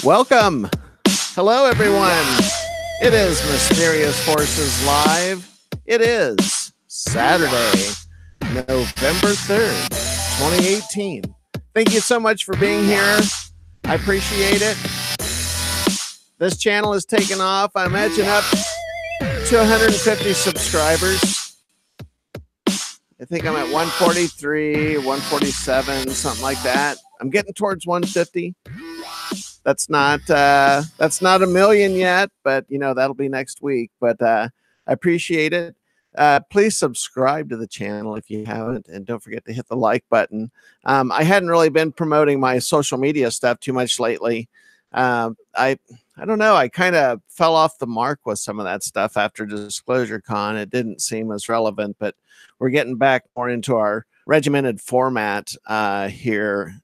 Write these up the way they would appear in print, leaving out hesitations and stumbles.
Welcome. Hello, everyone. It is Mysterious Forces Live. It is Saturday, November 3rd, 2018. Thank you so much for being here. I appreciate it. This channel is taking off. I'm edging up to 150 subscribers. I think I'm at 143, 147, something like that. I'm getting towards 150. That's not a million yet, but you know, that'll be next week. But I appreciate it. Please subscribe to the channel if you haven't, and don't forget to hit the like button. I hadn't really been promoting my social media stuff too much lately. I don't know. I kind of fell off the mark with some of that stuff after Disclosure Con. It didn't seem as relevant, but we're getting back more into our regimented format here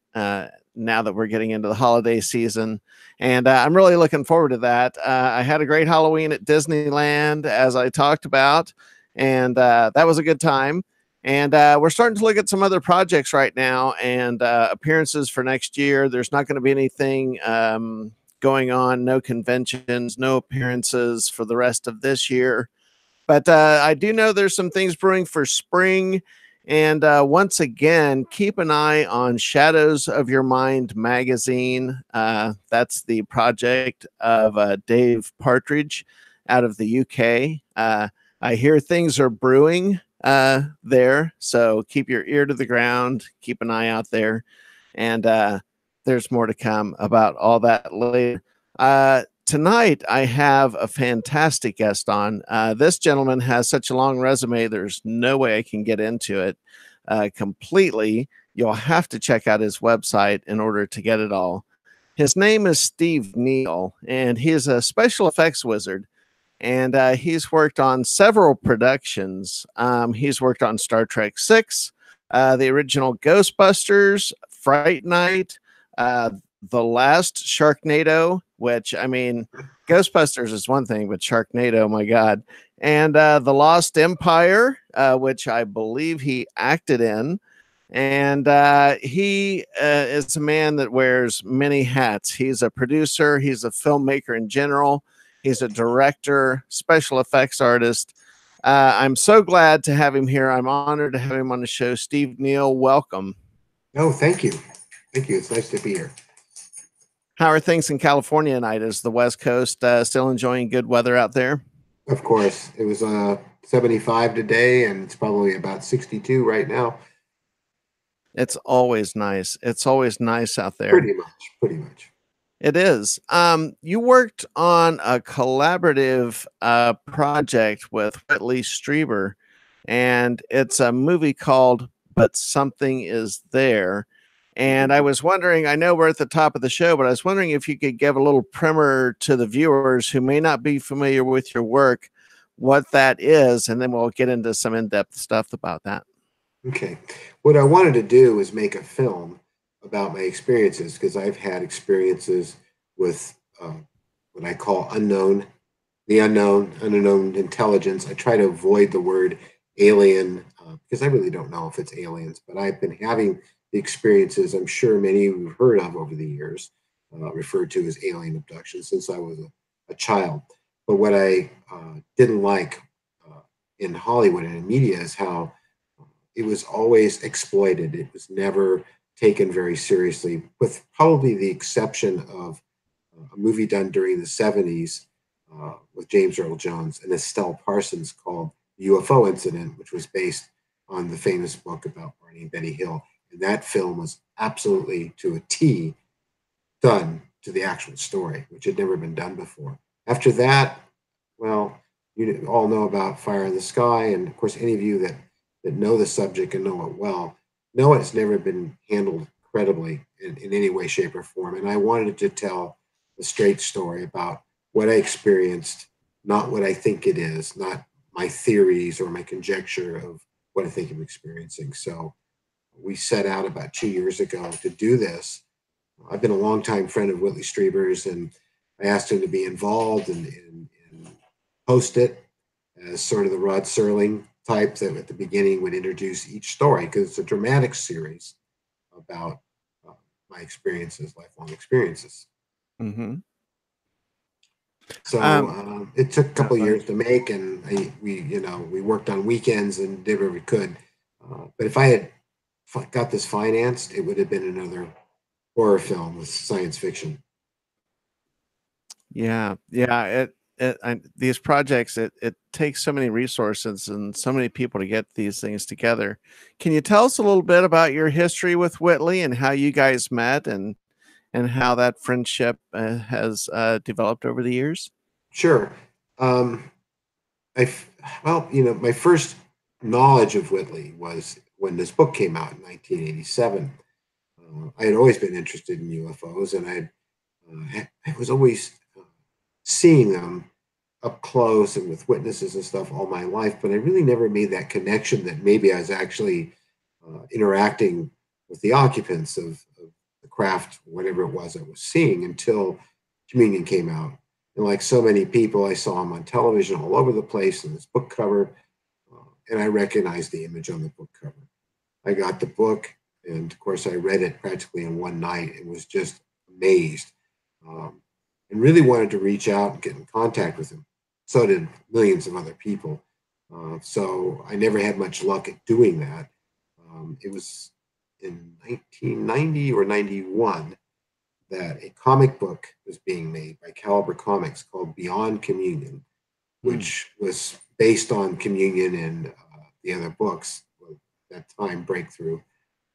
now that we're getting into the holiday season. And I'm really looking forward to that. I had a great Halloween at Disneyland, as I talked about, and that was a good time. And we're starting to look at some other projects right now and appearances for next year. There's not going to be anything going on, no conventions, no appearances for the rest of this year. But I do know there's some things brewing for spring. And once again, keep an eye on Shadows of Your Mind magazine. That's the project of Dave Partridge out of the UK. I hear things are brewing there, so keep your ear to the ground, keep an eye out there, and there's more to come about all that later. Tonight, I have a fantastic guest on. This gentleman has such a long resume, there's no way I can get into it completely. You'll have to check out his website in order to get it all. His name is Steve Neill, and he is a special effects wizard. And he's worked on several productions. He's worked on Star Trek VI, the original Ghostbusters, Fright Night, the last Sharknado, which, I mean, Ghostbusters is one thing, but Sharknado, my God. And The Lost Empire, which I believe he acted in. And he is a man that wears many hats. He's a producer. He's a filmmaker in general. He's a director, special effects artist. I'm so glad to have him here. I'm honored to have him on the show. Steve Neill, welcome. Oh, thank you. Thank you. It's nice to be here. How are things in California tonight? Is the West Coast still enjoying good weather out there? Of course. It was 75 today, and it's probably about 62 right now. It's always nice. It's always nice out there. Pretty much. It is. You worked on a collaborative project with Whitley Strieber, and it's a movie called But Something Is There. And I was wondering, I know we're at the top of the show, but I was wondering if you could give a little primer to the viewers who may not be familiar with your work, what that is, and then we'll get into some in-depth stuff about that. Okay. What I wanted to do was make a film about my experiences, because I've had experiences with what I call unknown intelligence. I try to avoid the word alien because I really don't know if it's aliens, but I've been having the experiences I'm sure many of you have heard of over the years, referred to as alien abduction, since I was a child. But what I didn't like in Hollywood and in media is how it was always exploited. It was never taken very seriously, with probably the exception of a movie done during the 70s with James Earl Jones and Estelle Parsons called The UFO Incident, which was based on the famous book about Barney and Betty Hill. And that film was absolutely to a T done to the actual story, which had never been done before. After that, well, you all know about Fire in the Sky. And of course, any of you that know the subject and know it well, know it's never been handled credibly in any way, shape, or form. And I wanted to tell a straight story about what I experienced, not what I think it is, not my theories or my conjecture of what I think I'm experiencing. So we set out about 2 years ago to do this. I've been a longtime friend of Whitley Strieber's, and I asked him to be involved and host it as sort of the Rod Serling type that at the beginning would introduce each story, because it's a dramatic series about my experiences, lifelong experiences. Mm-hmm. So it took a couple of Go ahead. years to make, and we worked on weekends and did what we could. But if I had got this financed, it would have been another horror film with science fiction. Yeah, these projects, it takes so many resources and so many people to get these things together. Can you tell us a little bit about your history with Whitley and how you guys met and how that friendship has developed over the years? Sure. Um, my first knowledge of Whitley was when this book came out in 1987. I had always been interested in UFOs, and I was always seeing them up close and with witnesses and stuff all my life, but I really never made that connection that maybe I was actually interacting with the occupants of the craft, whatever it was I was seeing, until Communion came out. And like so many people, I saw him on television all over the place in this book cover, and I recognized the image on the book cover. I got the book, and of course, I read it practically in one night and was just amazed, and really wanted to reach out and get in contact with him. So did millions of other people. So I never had much luck at doing that. It was in 1990 or 91 that a comic book was being made by Caliber Comics called Beyond Communion, which was based on Communion and the other books at that time, Breakthrough.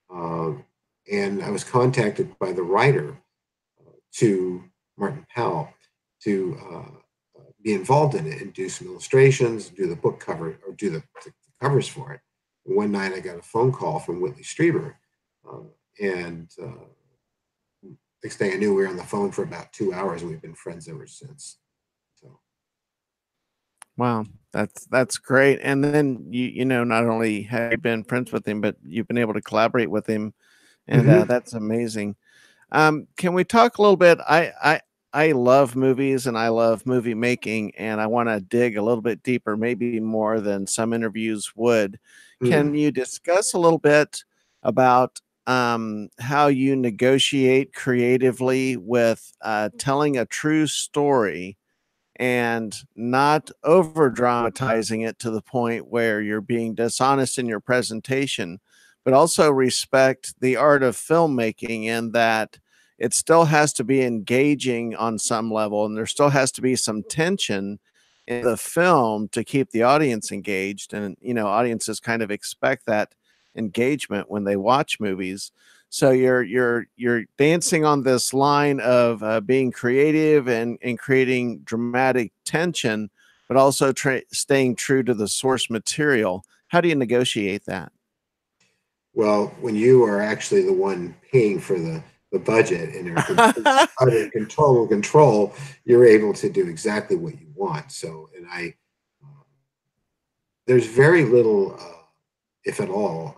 And I was contacted by the writer, to Martin Powell, to be involved in it and do some illustrations, do the book cover, or do the covers for it. And one night I got a phone call from Whitley Strieber, and next thing I knew, we were on the phone for about 2 hours, and we've been friends ever since. So, Wow, that's great. And then not only have you been friends with him, but you've been able to collaborate with him, and that's amazing. Can we talk a little bit? I love movies and I love movie making, and I want to dig a little bit deeper, maybe more than some interviews would. Can you discuss a little bit about how you negotiate creatively with telling a true story and not over dramatizing it to the point where you're being dishonest in your presentation, but also respect the art of filmmaking in that it still has to be engaging on some level, and there still has to be some tension in the film to keep the audience engaged. And audiences kind of expect that engagement when they watch movies. So you're dancing on this line of being creative and creating dramatic tension, but also staying true to the source material. How do you negotiate that? well, when you are actually the one paying for the budget and are under control, you're able to do exactly what you want. So, and there's very little, if at all,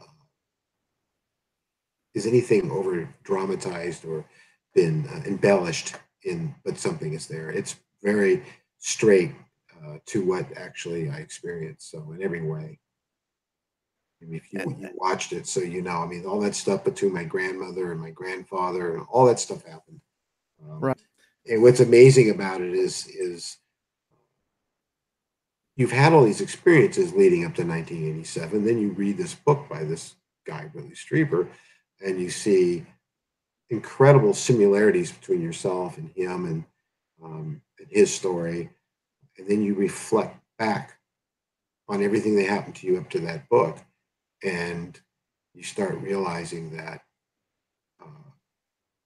is anything over dramatized or been embellished but something is there. It's very straight to what actually I experienced. So in every way, I mean, if you watched it, so I mean, all that stuff between my grandmother and my grandfather and all that stuff happened. Right. And what's amazing about it is you've had all these experiences leading up to 1987. Then you read this book by this guy, Whitley Strieber, and you see incredible similarities between yourself and him and his story. And then you reflect back on everything that happened to you up to that book, and you start realizing that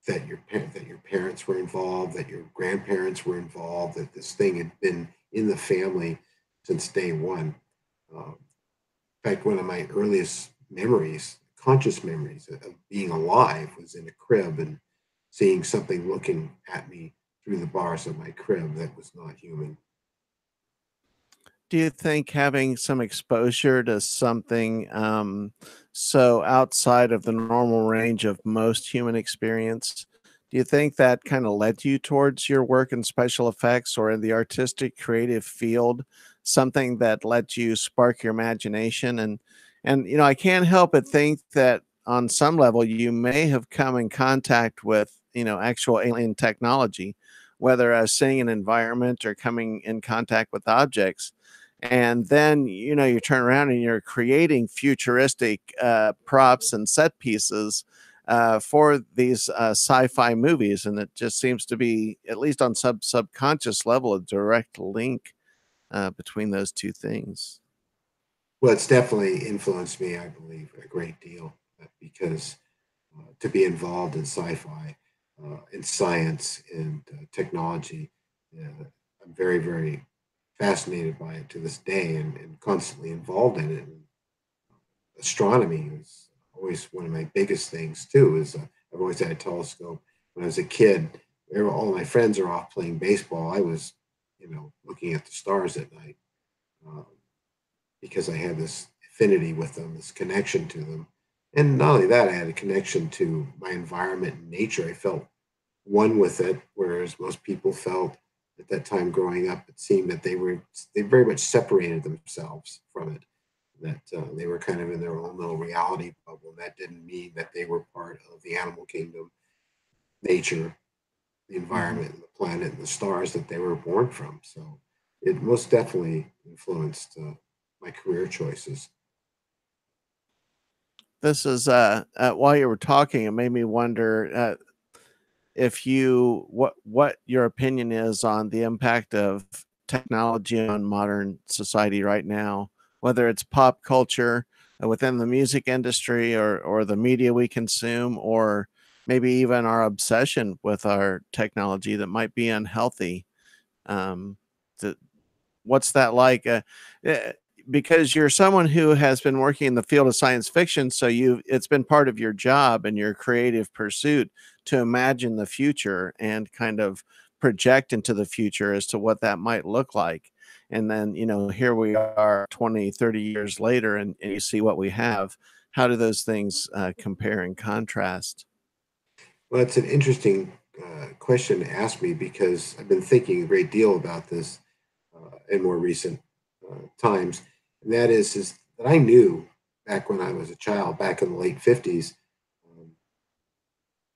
that your parents were involved, that your grandparents were involved, that this thing had been in the family since day one. In fact, one of my earliest memories, conscious memories of being alive, was in a crib and seeing something looking at me through the bars of my crib that was not human. Do you think having some exposure to something so outside of the normal range of most human experience, do you think that kind of led you towards your work in special effects or in the artistic creative field, something that let you spark your imagination? And I can't help but think that on some level you may have come in contact with, actual alien technology, whether seeing an environment or coming in contact with objects. And then, you turn around and you're creating futuristic props and set pieces for these sci-fi movies. And it just seems to be, at least on subconscious level, a direct link between those two things. Well, it's definitely influenced me, I believe, a great deal because to be involved in sci-fi, in science, and technology, I'm very, very fascinated by it to this day, and constantly involved in it. And astronomy is always one of my biggest things too. I've always had a telescope. When I was a kid, all my friends are off playing baseball. I was, looking at the stars at night. Um, because I had this affinity with them, this connection to them. And not only that, I had a connection to my environment and nature. I felt one with it, whereas most people felt at that time growing up, it seemed that they very much separated themselves from it, that they were kind of in their own little reality bubble. That didn't mean that they were part of the animal kingdom, nature, the environment, and the planet, and the stars that they were born from. So it most definitely influenced my career choices. This is while you were talking, it made me wonder if what your opinion is on the impact of technology on modern society right now, whether it's pop culture within the music industry or the media we consume, or maybe even our obsession with our technology that might be unhealthy. Um, what's that like? Eh, because you're someone who has been working in the field of science fiction, so it's been part of your job and your creative pursuit to imagine the future and kind of project into the future as to what that might look like. And then, here we are 20, 30 years later, and you see what we have. How do those things compare and contrast? Well, it's an interesting question to ask me because I've been thinking a great deal about this in more recent times. And that is that I knew back when I was a child, back in the late 50s, um,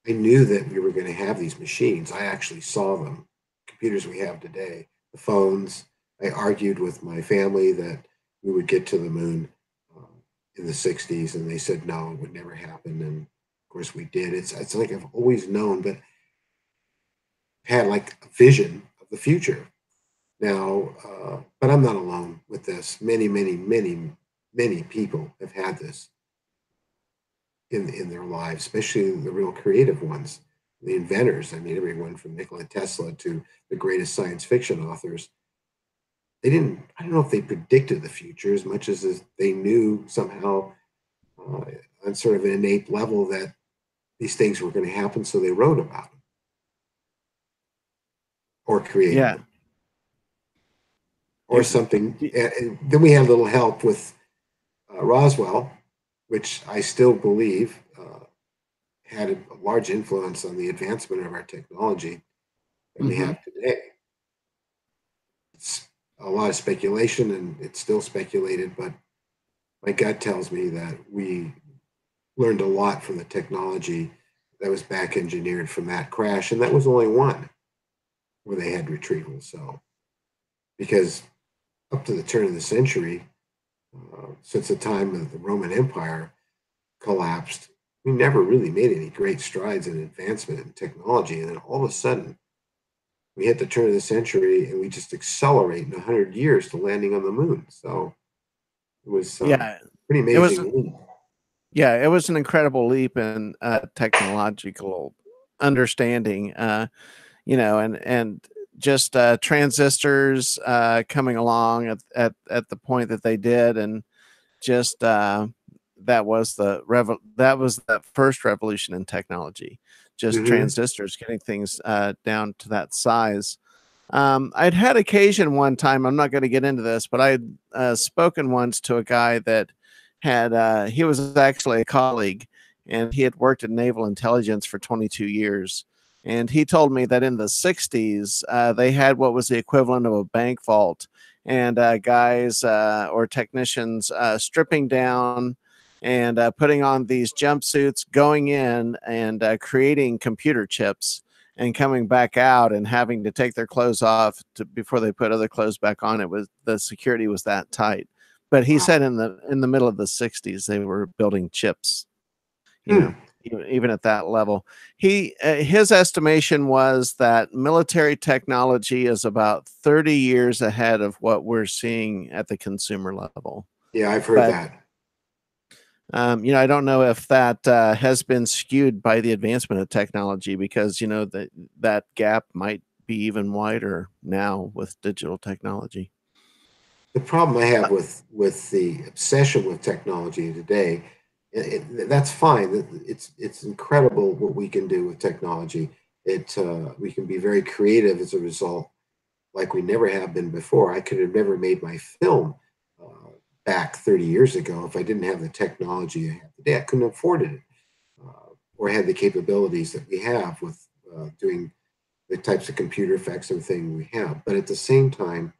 I knew that we were going to have these machines. I actually saw them, computers we have today, the phones. I argued with my family that we would get to the moon uh, in the 60s, and they said no, it would never happen. And of course, we did. It's like I've always known, but had like a vision of the future. Now, but I'm not alone with this. Many, many, many, many people have had this in their lives, especially the real creative ones, the inventors. I mean, everyone from Nikola Tesla to the greatest science fiction authors. They didn't. I don't know if they predicted the future as much as they knew somehow uh, on sort of an innate level that these things were going to happen, so they wrote about them or created Yeah. them or something. And then we had a little help with Roswell, which I still believe had a large influence on the advancement of our technology that we have today. It's a lot of speculation, and it's still speculated, but my gut tells me that we learned a lot from the technology that was back engineered from that crash, and that was only one where they had retrieval. So, because up to the turn of the century, since the time of the Roman Empire collapsed, we never really made any great strides in advancement in technology. And then all of a sudden, we hit the turn of the century and we just accelerate in 100 years to landing on the moon. So it was Yeah. pretty It was amazing. Yeah, it was an incredible leap in technological understanding, and just transistors coming along at the point that they did, and just that was the first revolution in technology. Just Mm-hmm. transistors, getting things down to that size. I'd had occasion one time. I'm not going to get into this, but I'd spoken once to a guy that he was actually a colleague, and he had worked in naval intelligence for 22 years. And he told me that in the 60s, they had what was the equivalent of a bank vault, and guys or technicians stripping down and putting on these jumpsuits, going in and creating computer chips, and coming back out and having to take their clothes off before they put other clothes back on. It was, the security was that tight. But he said in the middle of the 60s they were building chips, you know, even at that level. His estimation was that military technology is about 30 years ahead of what we're seeing at the consumer level. Yeah, I've heard that. You know, I don't know if that has been skewed by the advancement of technology, because, you know, that gap might be even wider now with digital technology. The problem I have with the obsession with technology today, that's fine. It's incredible what we can do with technology. We can be very creative as a result, like we never have been before. I could have never made my film back 30 years ago if I didn't have the technology I have today. I couldn't have afforded it, or had the capabilities that we have with doing the types of computer effects and things we have. But at the same time,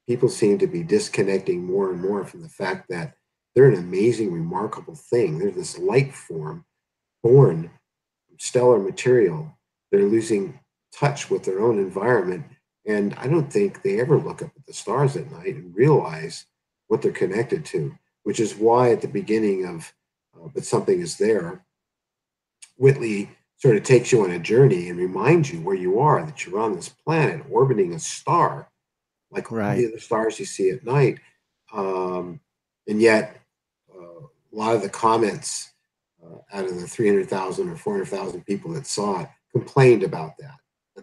people seem to be disconnecting more and more from the fact that they're an amazing, remarkable thing. They're this light form born from stellar material. They're losing touch with their own environment. And I don't think they ever look up at the stars at night and realize what they're connected to, which is why at the beginning of But Something Is There, Whitley sort of takes you on a journey and reminds you where you are, that you're on this planet orbiting a star, like all the other stars you see at night. And yet, a lot of the comments out of the 300,000 or 400,000 people that saw it complained about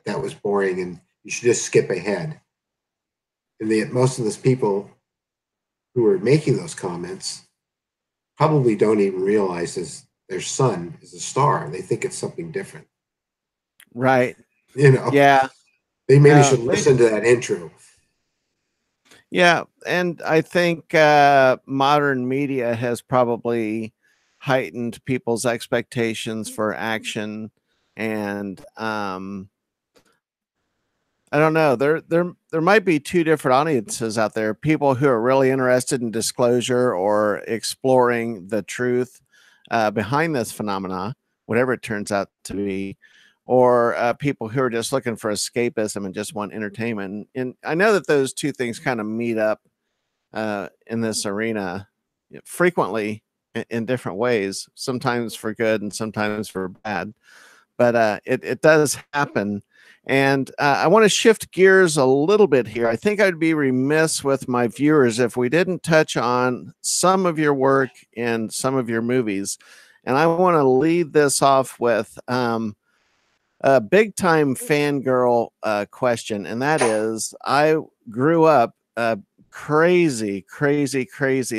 that was boring and you should just skip ahead. And yet most of those people who are making those comments probably don't even realize their sun is a star. They think it's something different. Right. You know? Yeah. They maybe should listen to that intro. Yeah. And I think modern media has probably heightened people's expectations for action. And I don't know. There might be two different audiences out there. People who are really interested in disclosure or exploring the truth behind this phenomena, whatever it turns out to be, or people who are just looking for escapism and just want entertainment. And I know that those two things kind of meet up in this arena frequently in different ways, sometimes for good and sometimes for bad. But it does happen. And I want to shift gears a little bit here. I think I'd be remiss with my viewers if we didn't touch on some of your work in some of your movies. And I want to lead this off with a big time fangirl question. And that is, I grew up crazy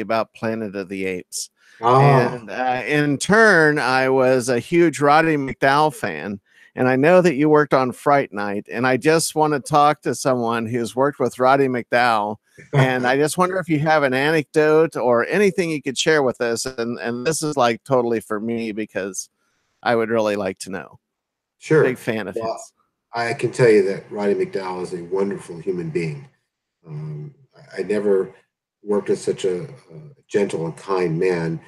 about Planet of the Apes. And in turn, I was a huge Roddy McDowall fan. And I know that you worked on Fright Night, and I just want to talk to someone who's worked with Roddy McDowall. And I just wonder if you have an anecdote or anything you could share with us. And this is like totally for me, because I would really like to know. Sure. Big fan of his. I can tell you that Roddy McDowall is a wonderful human being. I never worked with such a gentle and kind man.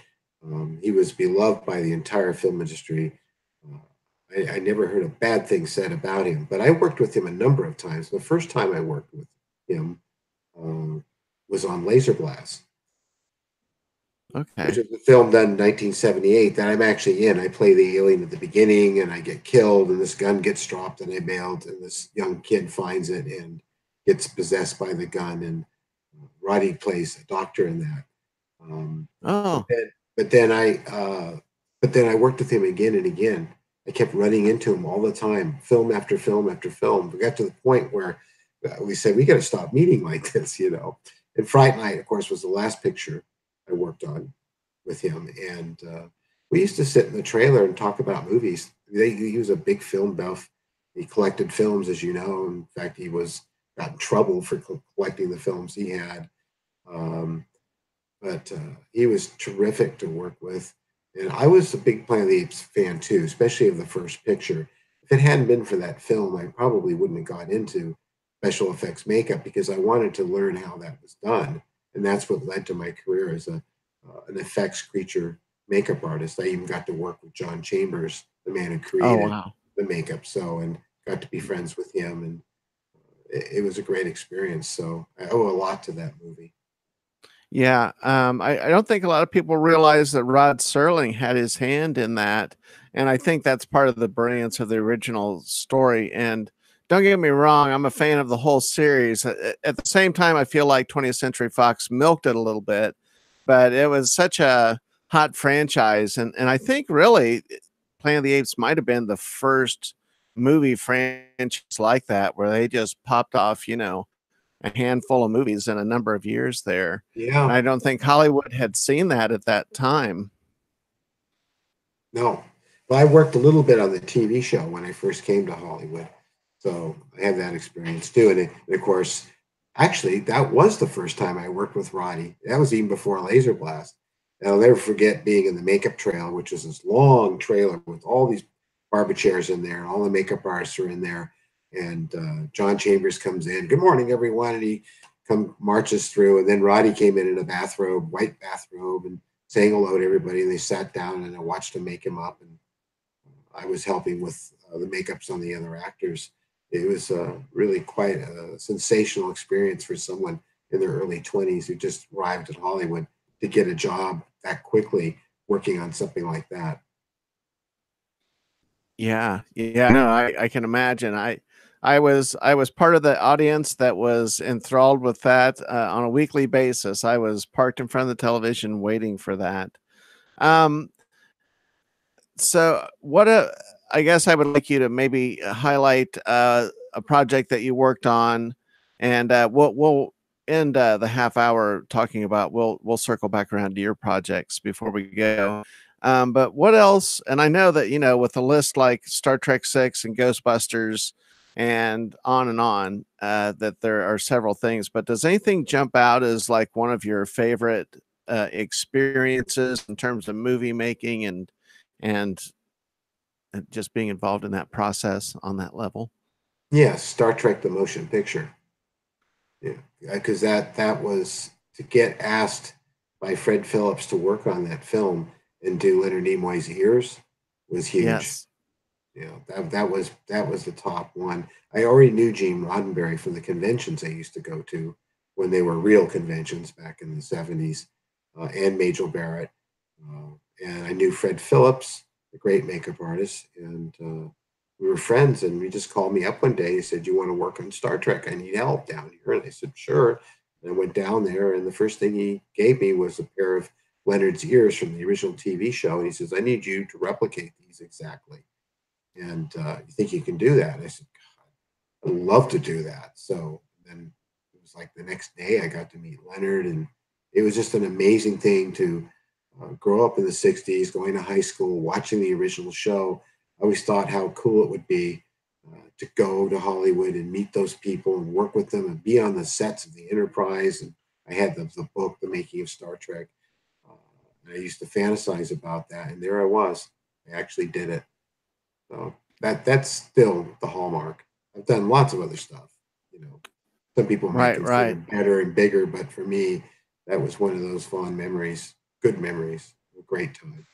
He was beloved by the entire film industry. I never heard a bad thing said about him, but I worked with him a number of times. The first time I worked with him was on Laser Blast. Okay. Which is a film done in 1978 that I'm actually in. I play the alien at the beginning and I get killed and this gun gets dropped and I bailed and this young kid finds it and gets possessed by the gun, and Roddy plays a doctor in that. But then I worked with him again and again. I kept running into him all the time, film after film after film. We got to the point where we said, we got to stop meeting like this, you know. And Fright Night, of course, was the last picture I worked on with him. And we used to sit in the trailer and talk about movies. He was a big film buff. He collected films, as you know. In fact, he got in trouble for collecting the films he had. But he was terrific to work with. And I was a big Planet of the Apes fan too, especially of the first picture. If it hadn't been for that film, I probably wouldn't have got into special effects makeup, because I wanted to learn how that was done. And that's what led to my career as an effects creature makeup artist. I even got to work with John Chambers, the man who Oh, created wow. the makeup. So, and got to be friends with him, and it was a great experience. So I owe a lot to that movie. Yeah, I don't think a lot of people realize that Rod Serling had his hand in that, and I think that's part of the brilliance of the original story. And don't get me wrong, I'm a fan of the whole series. At the same time, I feel like 20th Century Fox milked it a little bit, but it was such a hot franchise, and I think really Planet of the Apes might have been the first movie franchise like that, where they just popped off, a handful of movies in a number of years there. And Yeah, I don't think Hollywood had seen that at that time. no. Well, I worked a little bit on the TV show when I first came to Hollywood. So I have that experience too. And of course, actually, that was the first time I worked with Roddy. That was even before Laser Blast. And I'll never forget being in the makeup trail, which is this long trailer with all these barber chairs in there, and all the makeup artists are in there. And John Chambers comes in. Good morning, everyone. And he marches through. And then Roddy came in a bathrobe, white bathrobe, and saying hello to everybody. And they sat down, and I watched him make him up. And I was helping with the makeups on the other actors. It was really quite a sensational experience for someone in their early 20s who just arrived at Hollywood to get a job that quickly working on something like that. Yeah, yeah, no, I can imagine. I was part of the audience that was enthralled with that on a weekly basis. I was parked in front of the television waiting for that. Um, so I guess I would like you to maybe highlight a project that you worked on, and we'll end the half hour talking about. We'll circle back around to your projects before we go. But what else? And I know that with a list like Star Trek 6 and Ghostbusters and on, that there are several things. But does anything jump out as like one of your favorite experiences in terms of movie making and just being involved in that process on that level? Yes, Star Trek: The Motion Picture. Yeah, because that was to get asked by Fred Phillips to work on that film and do Leonard Nimoy's ears was huge. Yes. That was the top one. I already knew Gene Roddenberry from the conventions I used to go to when they were real conventions back in the 70s, and Majel Barrett. Uh, and I knew Fred Phillips, the great makeup artist, and we were friends. And he just called me up one day. He said, "You want to work on Star Trek? I need help down here." And I said, "Sure." And I went down there, and the first thing he gave me was a pair of Leonard's ears from the original TV show. And he says, "I need you to replicate these exactly. And you think you can do that?" And I said, "God, I'd love to do that." So then it was like the next day I got to meet Leonard, and it was just an amazing thing to grow up in the 60s, going to high school, watching the original show. I always thought how cool it would be to go to Hollywood and meet those people and work with them and be on the sets of the Enterprise. And I had the book, The Making of Star Trek. Uh, and I used to fantasize about that. And there I was. I actually did it. So that's still the hallmark. I've done lots of other stuff. You know, some people might Right, consider right. better and bigger, but for me, that was one of those fond memories, good memories, a great time.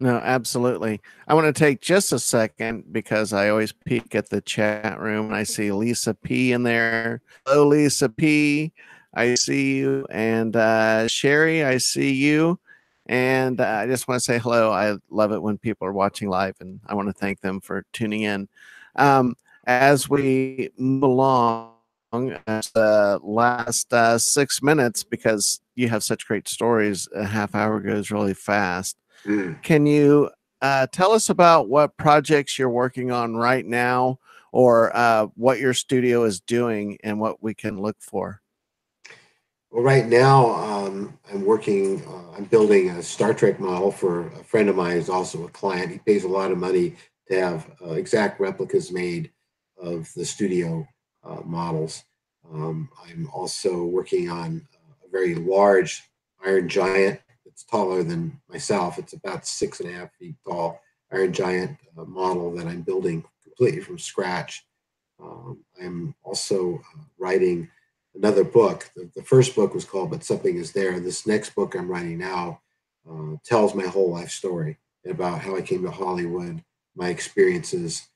No, absolutely. I want to take just a second because I always peek at the chat room and I see Lisa P in there. Hello, Lisa P. I see you. And Sherry, I see you. And I just want to say hello. I love it when people are watching live, and I want to thank them for tuning in. As we move along, as the last 6 minutes, because you have such great stories, a half hour goes really fast. Mm. Can you tell us about what projects you're working on right now, or what your studio is doing and what we can look for? Well, right now, I'm working, I'm building a Star Trek model for a friend of mine who's also a client. He pays a lot of money to have exact replicas made of the studio models. I'm also working on a very large Iron Giant. It's taller than myself. It's about 6.5 feet tall Iron Giant model that I'm building completely from scratch. I'm also writing another book. The first book was called But Something Is There. This next book I'm writing now tells my whole life story about how I came to Hollywood, my experiences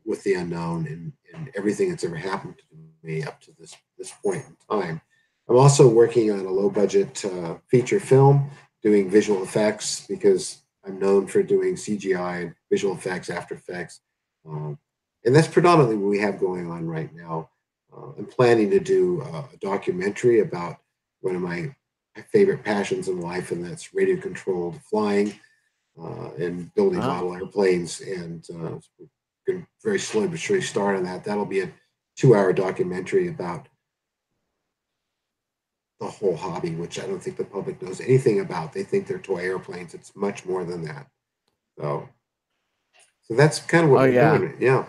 with the unknown, and everything that's ever happened to me up to this point in time. I'm also working on a low budget feature film, doing visual effects, because I'm known for doing CGI and visual effects, After Effects. And that's predominantly what we have going on right now. I'm planning to do a documentary about one of my favorite passions in life, and that's radio controlled flying and building model airplanes. And going very slowly but surely start on that. That'll be a 2-hour documentary about the whole hobby, which I don't think the public knows anything about. They think they're toy airplanes. It's much more than that. So that's kind of what we're doing. Yeah.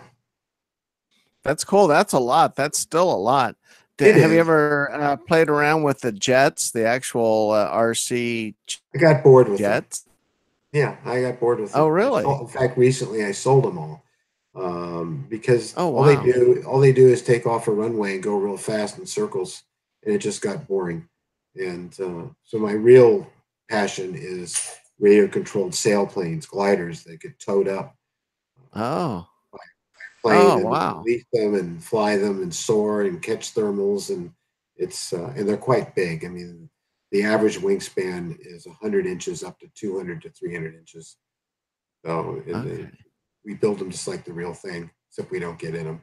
That's cool. That's a lot. That's still a lot. Have you ever played around with the jets, the actual RC I got bored with jets? Them. Yeah, I got bored with them. Oh, really? In fact, recently I sold them all because all they do is take off a runway and go real fast in circles, and it just got boring. And so my real passion is radio-controlled sailplanes, gliders that get towed up. Plane and release them and fly them and soar and catch thermals, and it's and they're quite big. I mean, the average wingspan is 100 inches up to 200 to 300 inches. So we build them just like the real thing, except we don't get in them.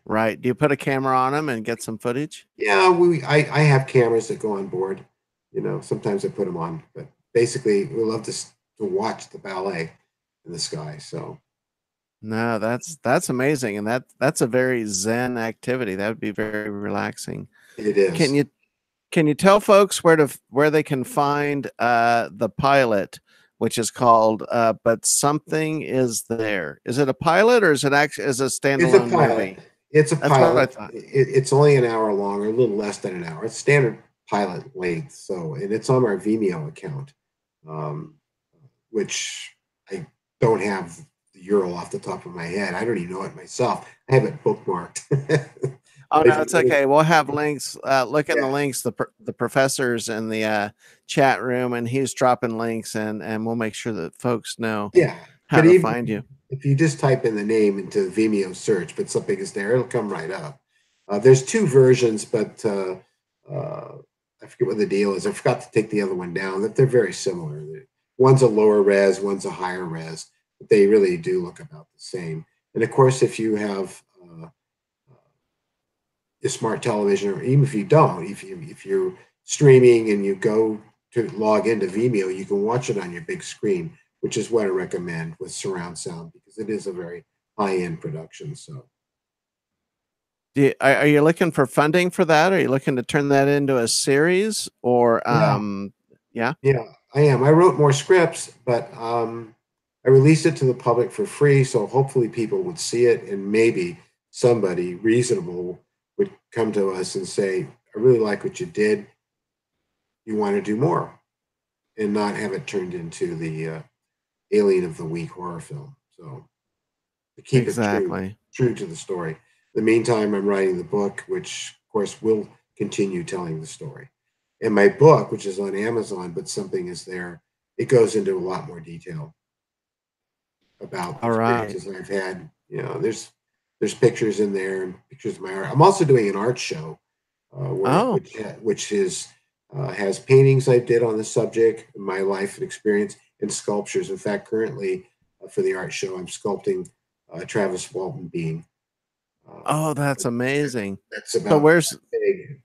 Right. Do you put a camera on them and get some footage? Yeah, I have cameras that go on board. You know, sometimes I put them on, but basically we love to watch the ballet in the sky. So. No, that's amazing, and that's a very zen activity. That would be very relaxing. It is. Can you tell folks where they can find the pilot, which is called But Something Is There? Is it a pilot or is it actually a standalone movie? It's a pilot. That's what I thought. It's only an hour long, or a little less than an hour. It's standard pilot length. So, and it's on our Vimeo account, which I don't have the URL off the top of my head. I don't even know it myself. I have it bookmarked. Oh, no, it's okay. We'll have links. Look in the links. The professor's in the chat room, and he's dropping links, and we'll make sure that folks know how to find you. If you just type in the name into Vimeo search, But Something Is There, it'll come right up. There's 2 versions, but I forget what the deal is. I forgot to take the other one down. That they're very similar. One's a lower res, one's a higher res. But they really do look about the same. And of course, if you have a smart television, or even if you don't, if you're streaming and you go to log into Vimeo, you can watch it on your big screen, which is what I recommend with surround sound, because it is a very high-end production. So, are you looking for funding for that? Are you looking to turn that into a series, or yeah, I am. I wrote more scripts, but I released it to the public for free, so hopefully people would see it, and maybe somebody reasonable would come to us and say, I really like what you did. You want to do more, and not have it turned into the Alien of the Week horror film. So to keep it true to the story. In the meantime, I'm writing the book, which of course will continue telling the story. And my book, which is on Amazon, But Something Is There, it goes into a lot more detail about the experiences I've had. You know, there's pictures in there and pictures of my art. I'm also doing an art show, which has paintings I did on the subject, my life and experience, and sculptures. In fact, currently for the art show, I'm sculpting Travis Walton Bean. Oh, that's amazing. That's about so where's big.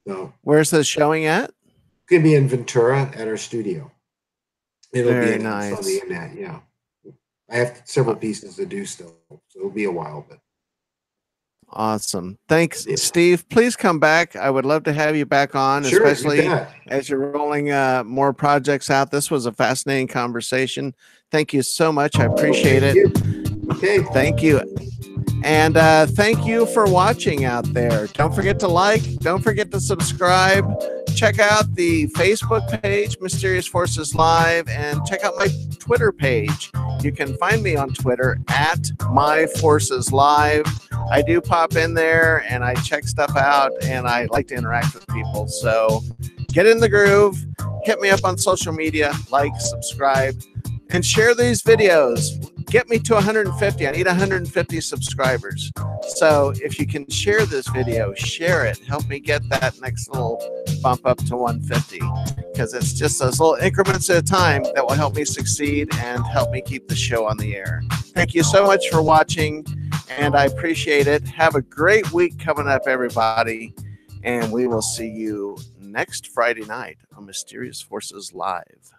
So where's this showing at? It's gonna be in Ventura at our studio. It'll Very be nice on the internet. Yeah, I have several pieces to do still, so it'll be a while, but. Awesome. Thanks, Steve. Please come back. I would love to have you back on, especially as you're rolling more projects out. This was a fascinating conversation. Thank you so much. I appreciate it. Okay. Thank you. And thank you for watching out there. Don't forget to like. Don't forget to subscribe. Check out the Facebook page, Mysterious Forces Live, and check out my Twitter page. You can find me on Twitter at MyForcesLive. I do pop in there and I check stuff out, and I like to interact with people. So get in the groove. hit me up on social media, like, subscribe, and share these videos. Get me to 150. I need 150 subscribers. So if you can share this video, share it. Help me get that next little bump up to 150, because it's just those little increments at a time that will help me succeed and help me keep the show on the air. Thank you so much for watching, and I appreciate it. Have a great week coming up, everybody, and we will see you next Friday night on Mysterious Forces Live.